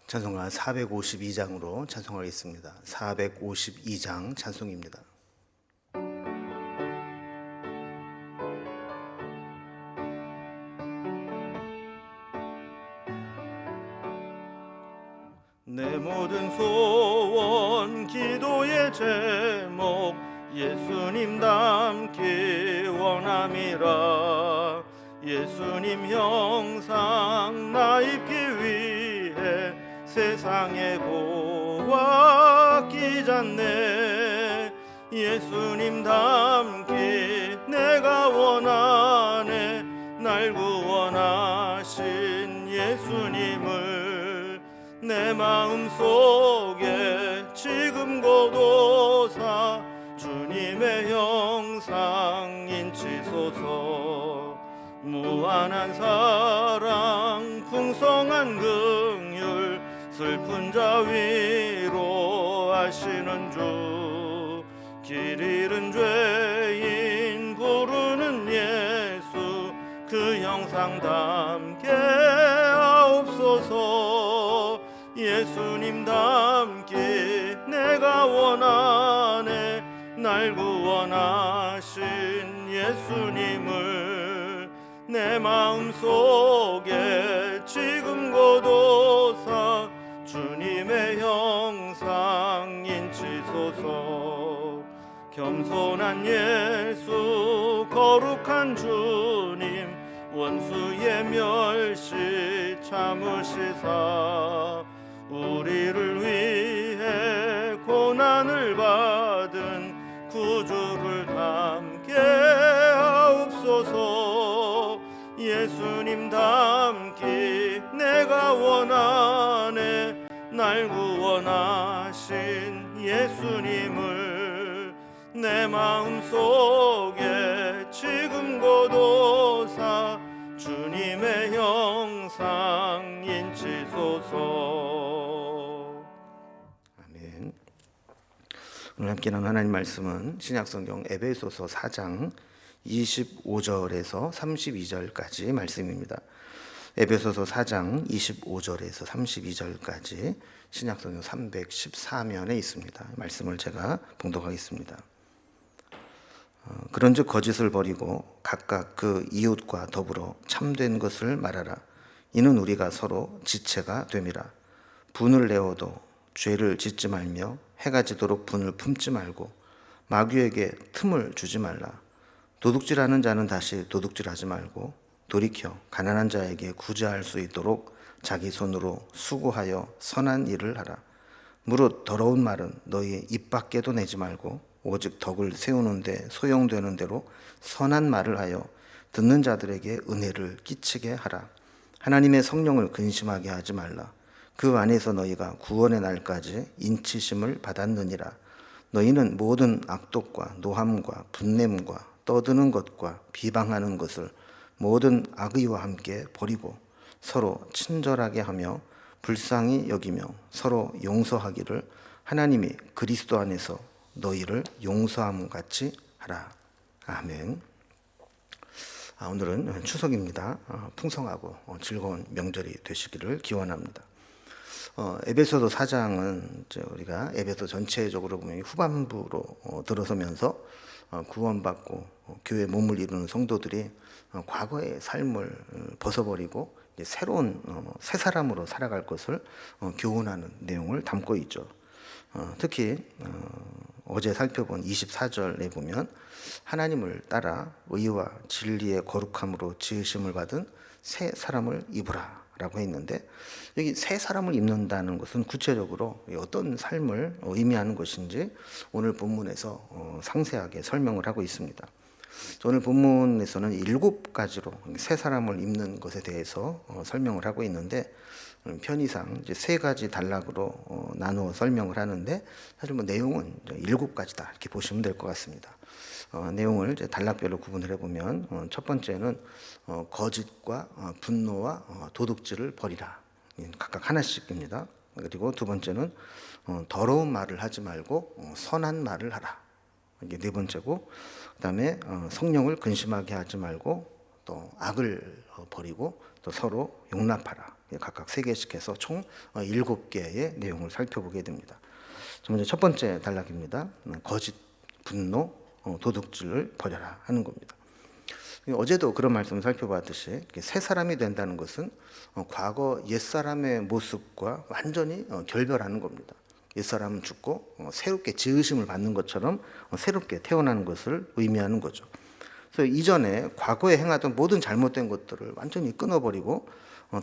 찬송가 452장으로 찬송하겠습니다. 452장 찬송입니다. 내 모든 소원 기도의 제목 예수님 닮기 원함이라. 예수님 형상 나 입기 위해 세상에 보아 끼잖네. 예수님 닮기 내가 원하네. 날 구원하신 예수님을 내 마음속에 지금 고도사 주님의 형상 인치소서. 무한한 사랑 풍성한 긍휼 슬픈 자 위로하시는 주. 길 잃은 죄인 부르는 예수 그 형상 담게 하옵소서. 예수님 닮기 내가 원하네. 날 구원하신 예수님을 내 마음속에 지금 고도사 주님의 형상 인치소서. 겸손한 예수 거룩한 주님 원수의 멸시 참으시사 우리를 위해 고난을 받은 구주를 닮게 하옵소서. 예수님 닮기 내가 원하네. 날 구원하신 예수님을 내 마음속에 지금 고도사 주님의 형상 인치소서. 아멘. 오늘 함께 나눈 하나님 말씀은 신약성경 에베소서 4장 25절에서 32절까지 말씀입니다. 에베소서 4장 25절에서 32절까지 신약성경 314면에 있습니다. 말씀을 제가 봉독하겠습니다. 그런즉 거짓을 버리고 각각 그 이웃과 더불어 참된 것을 말하라. 이는 우리가 서로 지체가 됨이라. 분을 내어도 죄를 짓지 말며 해가 지도록 분을 품지 말고 마귀에게 틈을 주지 말라. 도둑질하는 자는 다시 도둑질하지 말고 돌이켜 가난한 자에게 구제할 수 있도록 자기 손으로 수고하여 선한 일을 하라. 무릇 더러운 말은 너희 입 밖에도 내지 말고 오직 덕을 세우는 데 소용되는 대로 선한 말을 하여 듣는 자들에게 은혜를 끼치게 하라. 하나님의 성령을 근심하게 하지 말라. 그 안에서 너희가 구원의 날까지 인치심을 받았느니라. 너희는 모든 악독과 노함과 분냄과 떠드는 것과 비방하는 것을 모든 악의와 함께 버리고 서로 친절하게 하며 불쌍히 여기며 서로 용서하기를 하나님이 그리스도 안에서 너희를 용서함 같이 하라. 아멘. 오늘은 추석입니다. 풍성하고 즐거운 명절이 되시기를 기원합니다. 에베소서 4장은 우리가 에베소 전체적으로 보면 후반부로 들어서면서 구원받고 교회 몸을 이루는 성도들이 과거의 삶을 벗어버리고 새로운 새 사람으로 살아갈 것을 교훈하는 내용을 담고 있죠. 특히 어제 살펴본 24절에 보면 하나님을 따라 의와 진리의 거룩함으로 지으심을 받은 새 사람을 입으라 라고 했는데, 여기 새 사람을 입는다는 것은 구체적으로 어떤 삶을 의미하는 것인지 오늘 본문에서 상세하게 설명을 하고 있습니다. 오늘 본문에서는 7가지로 새 사람을 입는 것에 대해서 설명을 하고 있는데, 편의상 이제 3가지 단락으로 나누어 설명을 하는데, 사실 내용은 7가지다 이렇게 보시면 될 것 같습니다. 내용을 이제 단락별로 구분을 해보면, 첫 번째는 거짓과 분노와 도둑질을 버리라, 각각 하나씩입니다. 그리고 두 번째는 더러운 말을 하지 말고 선한 말을 하라, 이게 네 번째고, 그 다음에 성령을 근심하게 하지 말고 또 악을 버리고 또 서로 용납하라. 각각 3개씩 해서 총 7개의 내용을 살펴보게 됩니다. 먼저 첫 번째 단락입니다. 거짓, 분노, 도둑질을 버려라 하는 겁니다. 어제도 그런 말씀을 살펴봤듯이 새 사람이 된다는 것은 과거 옛사람의 모습과 완전히 결별하는 겁니다. 옛사람은 죽고 새롭게 지으심을 받는 것처럼 새롭게 태어나는 것을 의미하는 거죠. 그래서 이전에 과거에 행하던 모든 잘못된 것들을 완전히 끊어버리고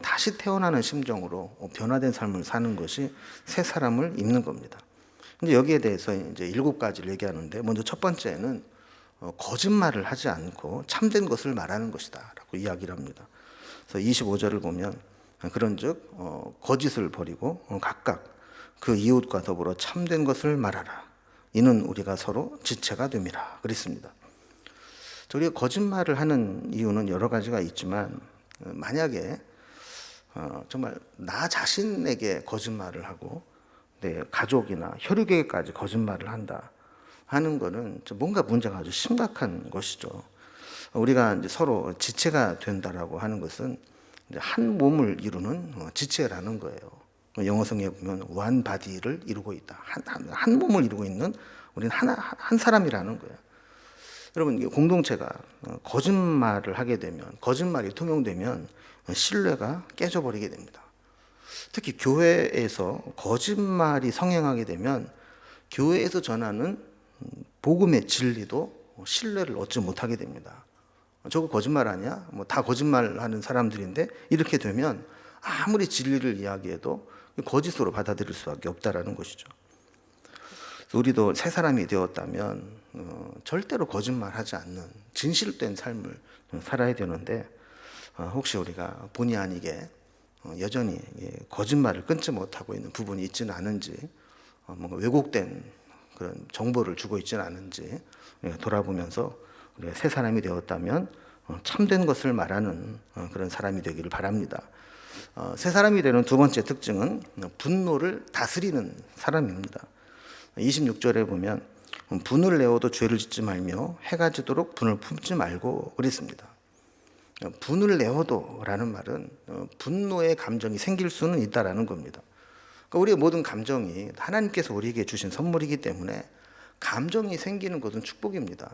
다시 태어나는 심정으로 변화된 삶을 사는 것이 새 사람을 입는 겁니다. 근데 여기에 대해서 이제 7가지를 얘기하는데, 먼저 첫 번째는 거짓말을 하지 않고 참된 것을 말하는 것이다라고 이야기를 합니다. 그래서 25절을 보면 그런즉 거짓을 버리고 각각 그 이웃과 더불어 참된 것을 말하라. 이는 우리가 서로 지체가 됨이라 그랬습니다. 우리가 거짓말을 하는 이유는 여러 가지가 있지만, 만약에 정말 나 자신에게 거짓말을 하고 내 가족이나 혈육에게까지 거짓말을 한다 하는 것은 뭔가 문제가 아주 심각한 것이죠. 우리가 이제 서로 지체가 된다라고 하는 것은 한 몸을 이루는 지체라는 거예요. 영어 성경에 보면 one body를 이루고 있다. 한 몸을 이루고 있는 우리는 한 사람이라는 거예요. 여러분, 공동체가 거짓말을 하게 되면, 거짓말이 통용되면 신뢰가 깨져버리게 됩니다. 특히 교회에서 거짓말이 성행하게 되면 교회에서 전하는 복음의 진리도 신뢰를 얻지 못하게 됩니다. 저거 거짓말 아니야? 뭐 다 거짓말하는 사람들인데, 이렇게 되면 아무리 진리를 이야기해도 거짓으로 받아들일 수밖에 없다라는 것이죠. 우리도 새 사람이 되었다면 절대로 거짓말하지 않는 진실된 삶을 살아야 되는데, 혹시 우리가 본의 아니게 여전히 거짓말을 끊지 못하고 있는 부분이 있지는 않은지, 뭔가 왜곡된 그런 정보를 주고 있지는 않은지 돌아보면서 우리가 새 사람이 되었다면 참된 것을 말하는 그런 사람이 되기를 바랍니다. 새 사람이 되는 두 번째 특징은 분노를 다스리는 사람입니다. 26절에 보면 분을 내어도 죄를 짓지 말며 해가 지도록 분을 품지 말고 그랬습니다. 분을 내어도 라는 말은 분노의 감정이 생길 수는 있다라는 겁니다. 그러니까 우리의 모든 감정이 하나님께서 우리에게 주신 선물이기 때문에 감정이 생기는 것은 축복입니다.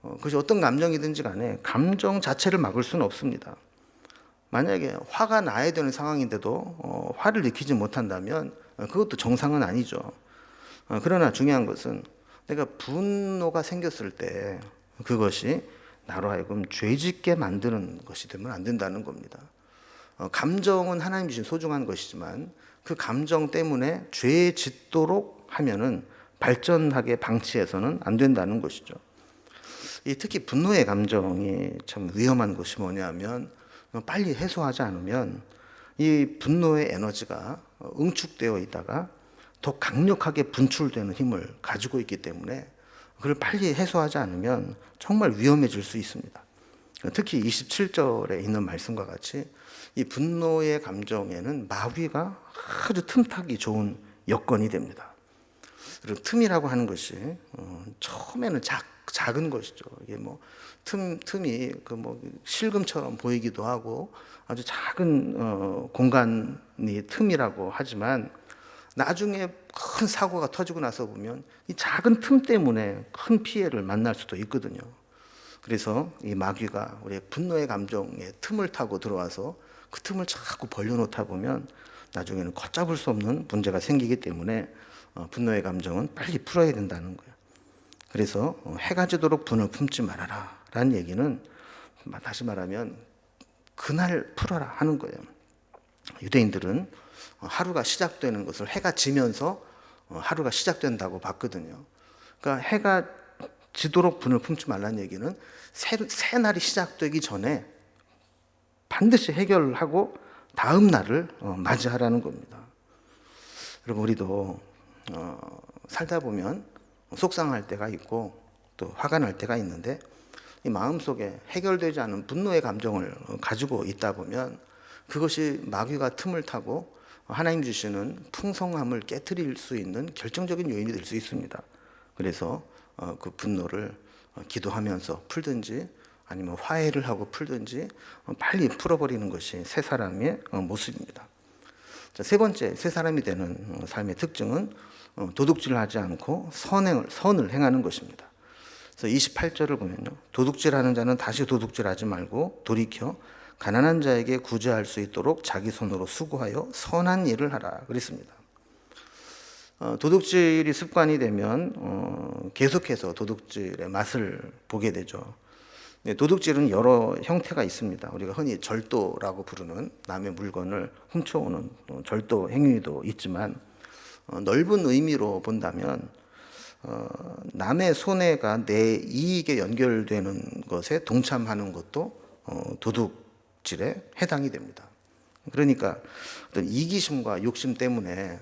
그것이 어떤 감정이든지 간에 감정 자체를 막을 수는 없습니다. 만약에 화가 나야 되는 상황인데도 화를 느끼지 못한다면 그것도 정상은 아니죠. 그러나 중요한 것은 내가 분노가 생겼을 때 그것이 나로 하여금 죄짓게 만드는 것이 되면 안 된다는 겁니다. 감정은 하나님 주신 소중한 것이지만 그 감정 때문에 죄 짓도록 하면은 발전하게 방치해서는 안 된다는 것이죠. 특히 분노의 감정이 참 위험한 것이 뭐냐면, 빨리 해소하지 않으면 이 분노의 에너지가 응축되어 있다가 더 강력하게 분출되는 힘을 가지고 있기 때문에 그걸 빨리 해소하지 않으면 정말 위험해질 수 있습니다. 특히 27절에 있는 말씀과 같이 이 분노의 감정에는 마귀가 아주 틈타기 좋은 여건이 됩니다. 그리고 틈이라고 하는 것이 처음에는 작은 것이죠. 이게 뭐 틈이 실금처럼 보이기도 하고 아주 작은 공간이 틈이라고 하지만, 나중에 큰 사고가 터지고 나서 보면 이 작은 틈 때문에 큰 피해를 만날 수도 있거든요. 그래서 이 마귀가 우리의 분노의 감정에 틈을 타고 들어와서 그 틈을 자꾸 벌려놓다 보면 나중에는 걷잡을 수 없는 문제가 생기기 때문에 분노의 감정은 빨리 풀어야 된다는 거예요. 그래서 해가 지도록 분을 품지 말아라 라는 얘기는, 다시 말하면 그날 풀어라 하는 거예요. 유대인들은 하루가 시작되는 것을 해가 지면서 하루가 시작된다고 봤거든요. 그러니까 해가 지도록 분을 품지 말라는 얘기는 새 날이 시작되기 전에 반드시 해결하고 다음 날을 맞이하라는 겁니다. 여러분, 우리도 살다 보면 속상할 때가 있고 또 화가 날 때가 있는데, 이 마음속에 해결되지 않은 분노의 감정을 가지고 있다 보면 그것이 마귀가 틈을 타고 하나님 주시는 풍성함을 깨트릴 수 있는 결정적인 요인이 될 수 있습니다. 그래서 그 분노를 기도하면서 풀든지 아니면 화해를 하고 풀든지 빨리 풀어버리는 것이 새 사람의 모습입니다. 자, 세 번째, 새 사람이 되는 삶의 특징은 도둑질을 하지 않고 선을 행하는 것입니다. 그래서 28절을 보면요, 도둑질하는 자는 다시 도둑질하지 말고 돌이켜 가난한 자에게 구제할 수 있도록 자기 손으로 수고하여 선한 일을 하라 그랬습니다. 도둑질이 습관이 되면 계속해서 도둑질의 맛을 보게 되죠. 도둑질은 여러 형태가 있습니다. 우리가 흔히 절도라고 부르는 남의 물건을 훔쳐오는 절도 행위도 있지만, 넓은 의미로 본다면 남의 손해가 내 이익에 연결되는 것에 동참하는 것도 도둑질에 해당이 됩니다. 그러니까 어떤 이기심과 욕심 때문에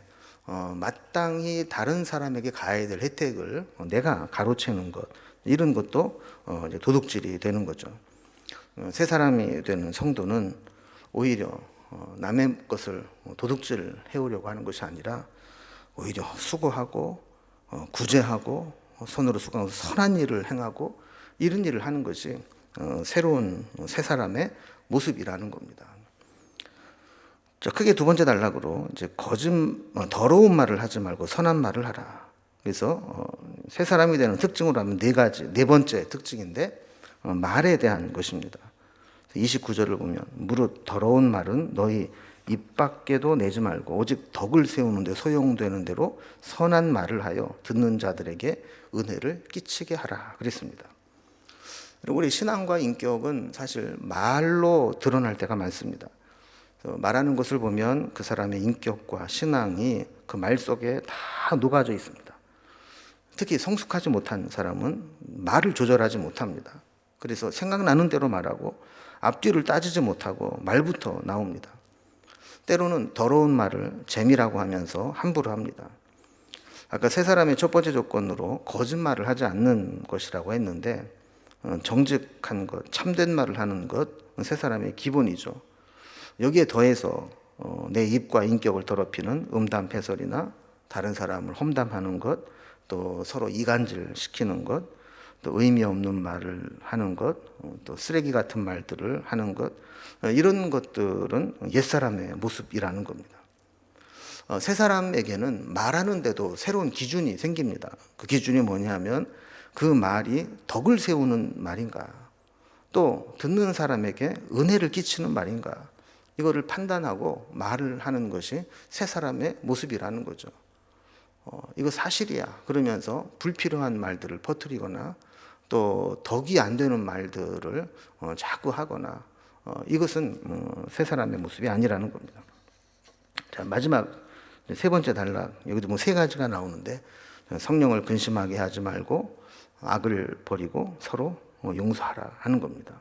마땅히 다른 사람에게 가해야 될 혜택을 내가 가로채는 것, 이런 것도 이제 도둑질이 되는 거죠. 새 사람이 되는 성도는 오히려 남의 것을 도둑질 해오려고 하는 것이 아니라 오히려 수고하고 구제하고 손으로 수고하고 선한 일을 행하고 이런 일을 하는 것이 새로운 새 사람의 모습이라는 겁니다. 자, 크게 두 번째 단락으로 이제 더러운 말을 하지 말고 선한 말을 하라. 그래서 새 사람이 되는 특징으로 하면 네 번째 특징인데 말에 대한 것입니다. 29절을 보면 무릇 더러운 말은 너희 입 밖에도 내지 말고 오직 덕을 세우는 데 소용되는 대로 선한 말을 하여 듣는 자들에게 은혜를 끼치게 하라 그랬습니다. 우리 신앙과 인격은 사실 말로 드러날 때가 많습니다. 말하는 것을 보면 그 사람의 인격과 신앙이 그 말 속에 다 녹아져 있습니다. 특히 성숙하지 못한 사람은 말을 조절하지 못합니다. 그래서 생각나는 대로 말하고 앞뒤를 따지지 못하고 말부터 나옵니다. 때로는 더러운 말을 재미라고 하면서 함부로 합니다. 아까 세 사람의 첫 번째 조건으로 거짓말을 하지 않는 것이라고 했는데, 정직한 것, 참된 말을 하는 것, 세 사람의 기본이죠. 여기에 더해서 내 입과 인격을 더럽히는 음담패설이나 다른 사람을 험담하는 것, 또 서로 이간질 시키는 것, 또 의미 없는 말을 하는 것, 또 쓰레기 같은 말들을 하는 것, 이런 것들은 옛사람의 모습이라는 겁니다. 새 사람에게는 말하는데도 새로운 기준이 생깁니다. 그 기준이 뭐냐면 그 말이 덕을 세우는 말인가, 또 듣는 사람에게 은혜를 끼치는 말인가, 이거를 판단하고 말을 하는 것이 새 사람의 모습이라는 거죠. 이거 사실이야 그러면서 불필요한 말들을 퍼뜨리거나 또 덕이 안 되는 말들을 자꾸 하거나, 이것은 새 사람의 모습이 아니라는 겁니다. 자, 마지막 세 번째 단락, 여기도 뭐 세 가지가 나오는데, 성령을 근심하게 하지 말고 악을 버리고 서로 용서하라 하는 겁니다.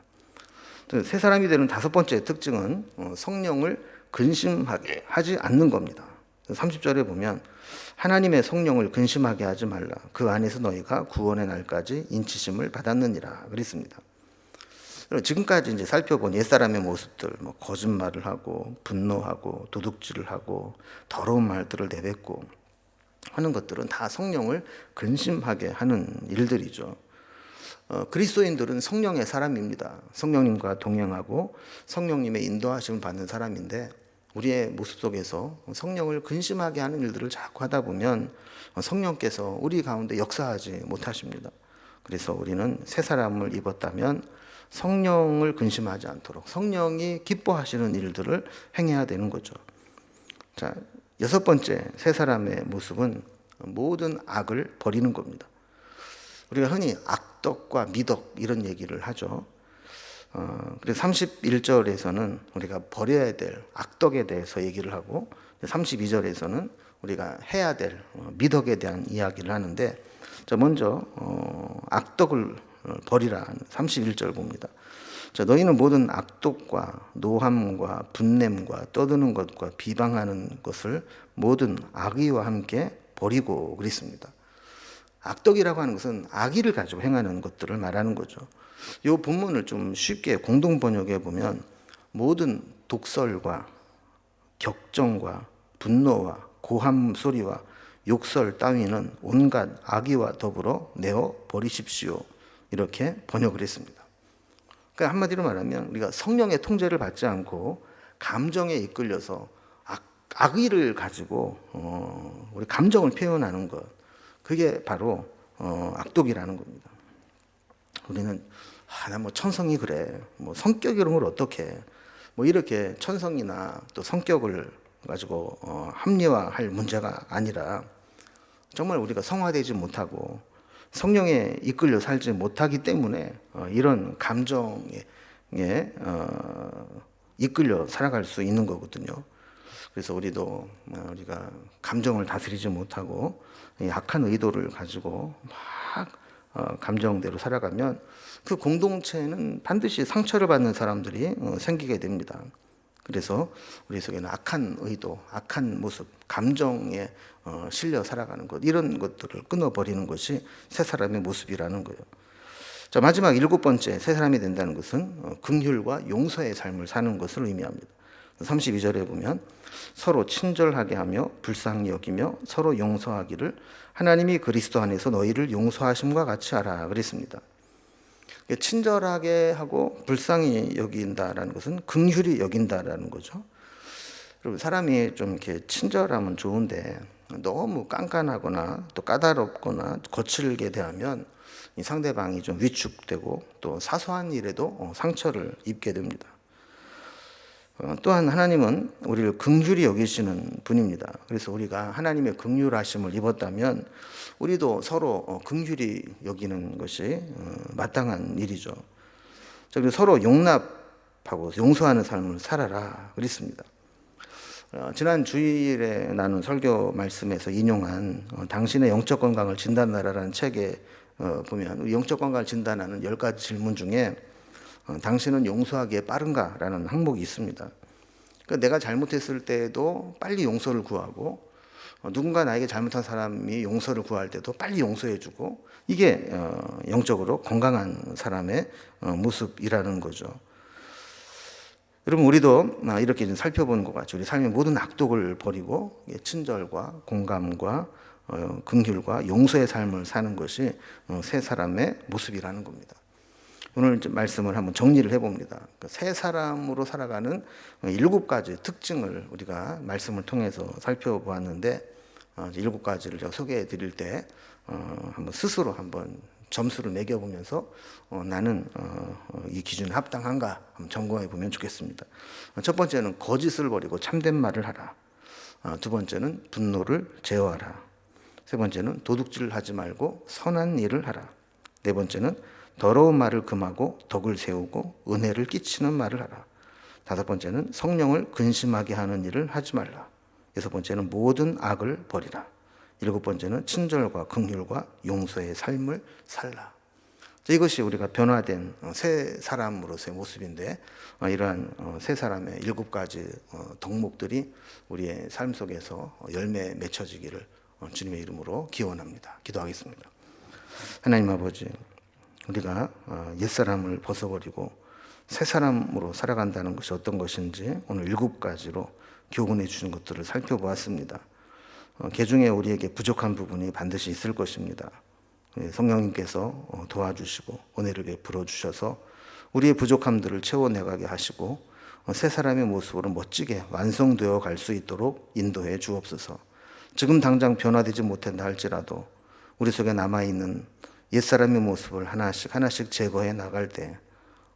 새 사람이 되는 다섯 번째 특징은 성령을 근심하게 하지 않는 겁니다. 30절에 보면 하나님의 성령을 근심하게 하지 말라. 그 안에서 너희가 구원의 날까지 인치심을 받았느니라 그랬습니다. 지금까지 이제 살펴본 옛사람의 모습들, 뭐 거짓말을 하고 분노하고 도둑질을 하고 더러운 말들을 내뱉고 하는 것들은 다 성령을 근심하게 하는 일들이죠. 그리스도인들은 성령의 사람입니다. 성령님과 동행하고 성령님의 인도하심을 받는 사람인데, 우리의 모습 속에서 성령을 근심하게 하는 일들을 자꾸 하다 보면 성령께서 우리 가운데 역사하지 못하십니다. 그래서 우리는 새 사람을 입었다면 성령을 근심하지 않도록 성령이 기뻐하시는 일들을 행해야 되는 거죠. 자, 여섯 번째 새 사람의 모습은 모든 악을 버리는 겁니다. 우리가 흔히 악덕과 미덕 이런 얘기를 하죠. 그래서 31절에서는 우리가 버려야 될 악덕에 대해서 얘기를 하고, 32절에서는 우리가 해야 될 미덕에 대한 이야기를 하는데, 먼저 악덕을 버리라 31절 봅니다. 자, 너희는 모든 악독과 노함과 분냄과 떠드는 것과 비방하는 것을 모든 악의와 함께 버리고 그랬습니다. 악덕이라고 하는 것은 악의를 가지고 행하는 것들을 말하는 거죠. 이 본문을 좀 쉽게 공동 번역해 보면 모든 독설과 격정과 분노와 고함 소리와 욕설 따위는 온갖 악의와 더불어 내어 버리십시오. 이렇게 번역을 했습니다. 그러니까 한마디로 말하면 우리가 성령의 통제를 받지 않고 감정에 이끌려서 악의를 가지고 우리 감정을 표현하는 것, 그게 바로 악독이라는 겁니다. 우리는 나 뭐 천성이 그래, 뭐 성격 이런 걸 어떻게, 뭐 이렇게 천성이나 또 성격을 가지고 합리화할 문제가 아니라 정말 우리가 성화되지 못하고 성령에 이끌려 살지 못하기 때문에 이런 감정에 이끌려 살아갈 수 있는 거거든요. 그래서 우리도 우리가 감정을 다스리지 못하고 악한 의도를 가지고 막 감정대로 살아가면 그 공동체는 반드시 상처를 받는 사람들이 생기게 됩니다. 그래서 우리 속에는 악한 의도, 악한 모습, 감정에 실려 살아가는 것, 이런 것들을 끊어버리는 것이 새 사람의 모습이라는 거예요. 자, 마지막 7번째 새 사람이 된다는 것은 긍휼과 용서의 삶을 사는 것을 의미합니다. 32절에 보면 서로 친절하게 하며 불쌍히 여기며 서로 용서하기를 하나님이 그리스도 안에서 너희를 용서하심과 같이 하라 그랬습니다. 친절하게 하고 불쌍히 여긴다라는 것은 긍휼히 여긴다라는 거죠. 그리고 사람이 좀 이렇게 친절하면 좋은데 너무 깐깐하거나 또 까다롭거나 거칠게 대하면 이 상대방이 좀 위축되고 또 사소한 일에도 상처를 입게 됩니다. 또한 하나님은 우리를 긍휼히 여기시는 분입니다. 그래서 우리가 하나님의 긍휼하심을 입었다면 우리도 서로 긍휼히 여기는 것이 마땅한 일이죠. 그리고 서로 용납하고 용서하는 삶을 살아라 그랬습니다. 지난 주일에 나눈 설교 말씀에서 인용한 당신의 영적 건강을 진단하라라는 책에 보면 영적 건강을 진단하는 10가지 질문 중에 당신은 용서하기에 빠른가라는 항목이 있습니다. 그러니까 내가 잘못했을 때에도 빨리 용서를 구하고 누군가 나에게 잘못한 사람이 용서를 구할 때도 빨리 용서해주고, 이게 영적으로 건강한 사람의 모습이라는 거죠. 여러분, 우리도 이렇게 살펴보는 것 같죠. 우리 삶의 모든 악독을 버리고 친절과 공감과 긍휼과 용서의 삶을 사는 것이 새 사람의 모습이라는 겁니다. 오늘 말씀을 한번 정리를 해봅니다. 새 사람으로 살아가는 7가지 특징을 우리가 말씀을 통해서 살펴보았는데 7가지를 제가 소개해 드릴 때 한번 스스로 한번 점수를 매겨보면서 나는 이 기준에 합당한가 한번 점검해 보면 좋겠습니다. 첫 번째는 거짓을 버리고 참된 말을 하라. 두 번째는 분노를 제어하라. 세 번째는 도둑질을 하지 말고 선한 일을 하라. 네 번째는 더러운 말을 금하고 덕을 세우고 은혜를 끼치는 말을 하라. 다섯 번째는 성령을 근심하게 하는 일을 하지 말라. 여섯 번째는 모든 악을 버리라. 일곱 번째는 친절과 긍휼과 용서의 삶을 살라. 이것이 우리가 변화된 새 사람으로서의 모습인데, 이러한 새 사람의 7가지 덕목들이 우리의 삶 속에서 열매 맺혀지기를 주님의 이름으로 기원합니다. 기도하겠습니다. 하나님 아버지, 우리가 옛사람을 벗어버리고 새 사람으로 살아간다는 것이 어떤 것인지 오늘 7가지로 교훈해 주신 것들을 살펴보았습니다. 개중에 우리에게 부족한 부분이 반드시 있을 것입니다. 성령님께서 도와주시고 은혜를 베풀어 주셔서 우리의 부족함들을 채워내가게 하시고 새 사람의 모습으로 멋지게 완성되어 갈 수 있도록 인도해 주옵소서. 지금 당장 변화되지 못한다 할지라도 우리 속에 남아있는 옛사람의 모습을 하나씩 하나씩 제거해 나갈 때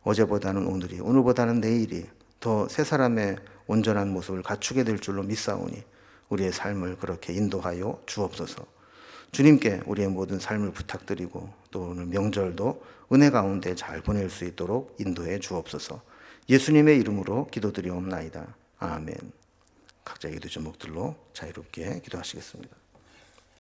어제보다는 오늘이, 오늘보다는 내일이 더 새 사람의 온전한 모습을 갖추게 될 줄로 믿사오니 우리의 삶을 그렇게 인도하여 주옵소서. 주님께 우리의 모든 삶을 부탁드리고 또 오늘 명절도 은혜 가운데 잘 보낼 수 있도록 인도해 주옵소서. 예수님의 이름으로 기도드리옵나이다. 아멘. 각자의 기도 제목들로 자유롭게 기도하시겠습니다.